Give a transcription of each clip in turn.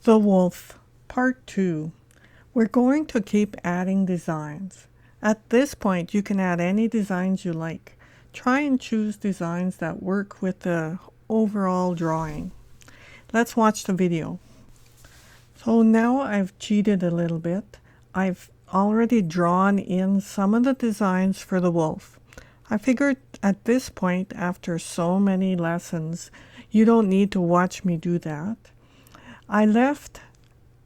The Wolf, Part 2. We're going to keep adding designs. At this point, you can add any designs you like. Try and choose designs that work with the overall drawing. Let's watch the video. So now I've cheated a little bit. I've already drawn in some of the designs for the wolf. I figured at this point, after so many lessons, you don't need to watch me do that. I left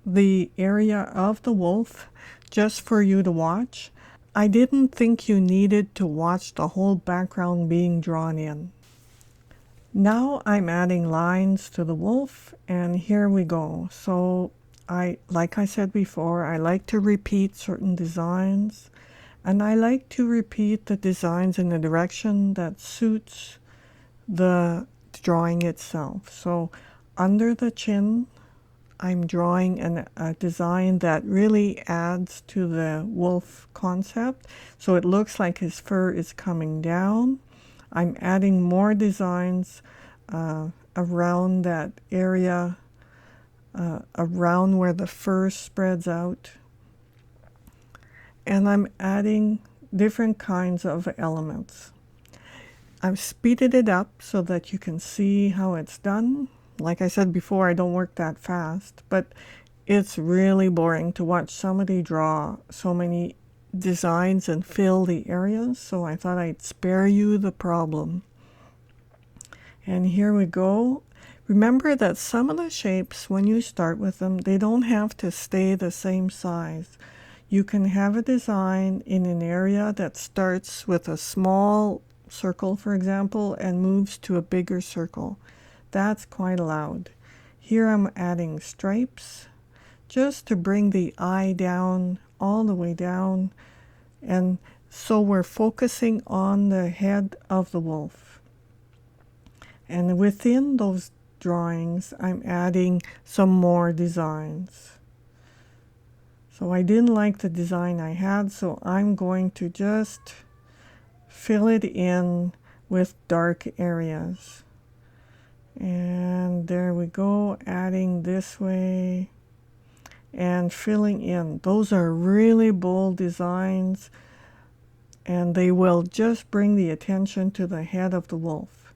the area of the wolf just for you to watch. I didn't think you needed to watch the whole background being drawn in. Now I'm adding lines to the wolf, and here we go. So like I said before, I like to repeat certain designs, and I like to repeat the designs in the direction that suits the drawing itself. So under the chin, I'm drawing a design that really adds to the wolf concept. So it looks like his fur is coming down. I'm adding more designs around that area, around where the fur spreads out. And I'm adding different kinds of elements. I've speeded it up so that you can see how it's done. Like I said before, I don't work that fast, but it's really boring to watch somebody draw so many designs and fill the areas, so I thought I'd spare you the problem. And here we go. Remember that some of the shapes, when you start with them, they don't have to stay the same size. You can have a design in an area that starts with a small circle, for example, and moves to a bigger circle. That's quite allowed. Here I'm adding stripes just to bring the eye down, all the way down. And so we're focusing on the head of the wolf. And within those drawings, I'm adding some more designs. So I didn't like the design I had, so I'm going to just fill it in with dark areas. And there we go, adding this way and filling in. Those are really bold designs, and they will just bring the attention to the head of the wolf.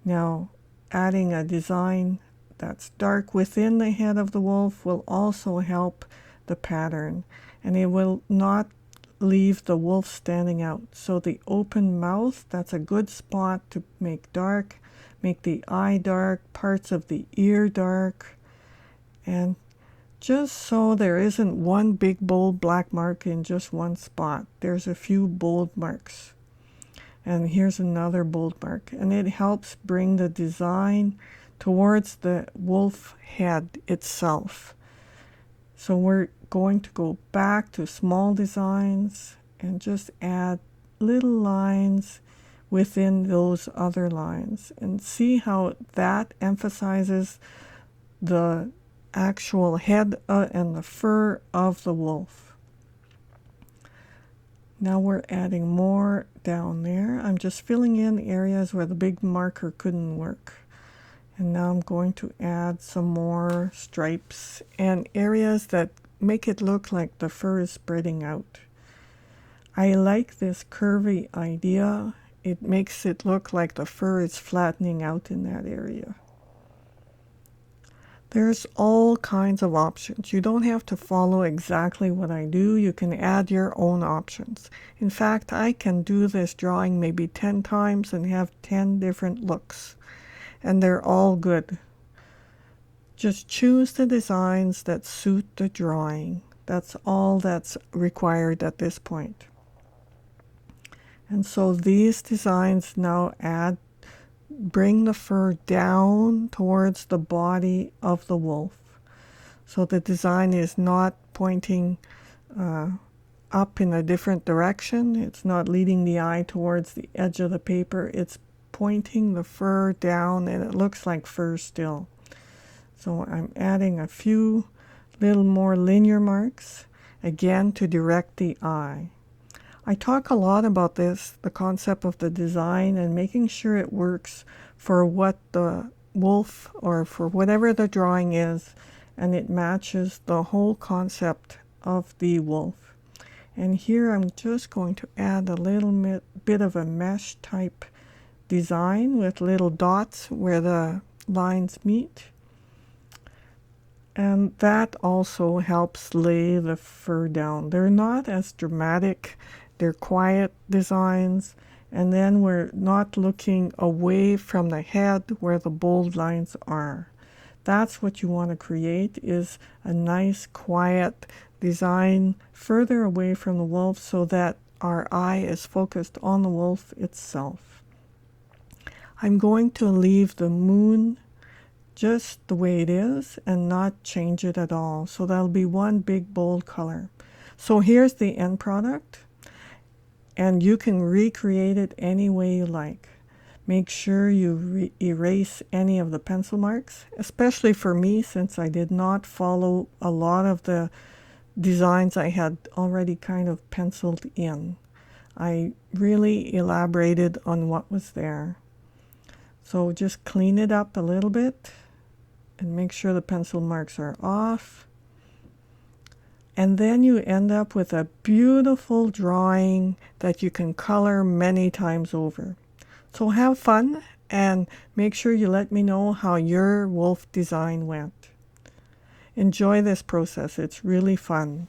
Now, adding a design that's dark within the head of the wolf will also help the pattern, and it will not leave the wolf standing out. So the open mouth, that's a good spot to make dark. Make the eye dark, parts of the ear dark, and just so there isn't one big bold black mark in just one spot. There's a few bold marks. And here's another bold mark. And it helps bring the design towards the wolf head itself. So we're going to go back to small designs and just add little lines within those other lines, and see how that emphasizes the actual head and the fur of the wolf. Now we're adding more down there. I'm just filling in areas where the big marker couldn't work. And now I'm going to add some more stripes and areas that make it look like the fur is spreading out. I like this curvy idea. It makes it look like the fur is flattening out in that area. There's all kinds of options. You don't have to follow exactly what I do. You can add your own options. In fact, I can do this drawing maybe 10 times and have 10 different looks, and they're all good. Just choose the designs that suit the drawing. That's all that's required at this point. And so these designs now bring the fur down towards the body of the wolf. So the design is not pointing up in a different direction. It's not leading the eye towards the edge of the paper. It's pointing the fur down, and it looks like fur still. So I'm adding a few little more linear marks, again to direct the eye. I talk a lot about this, the concept of the design, and making sure it works for what the wolf or for whatever the drawing is, and it matches the whole concept of the wolf. And here I'm just going to add a little bit of a mesh type design with little dots where the lines meet. And that also helps lay the fur down. They're not as dramatic, they're quiet designs, and then we're not looking away from the head where the bold lines are. That's what you want to create, is a nice quiet design further away from the wolf so that our eye is focused on the wolf itself. I'm going to leave the moon just the way it is and not change it at all. So that'll be one big bold color. So here's the end product, and you can recreate it any way you like. Make sure you erase any of the pencil marks, especially for me, since I did not follow a lot of the designs I had already kind of penciled in. I really elaborated on what was there. So just clean it up a little bit and make sure the pencil marks are off. And then you end up with a beautiful drawing that you can color many times over. So have fun and make sure you let me know how your wolf design went. Enjoy this process, it's really fun.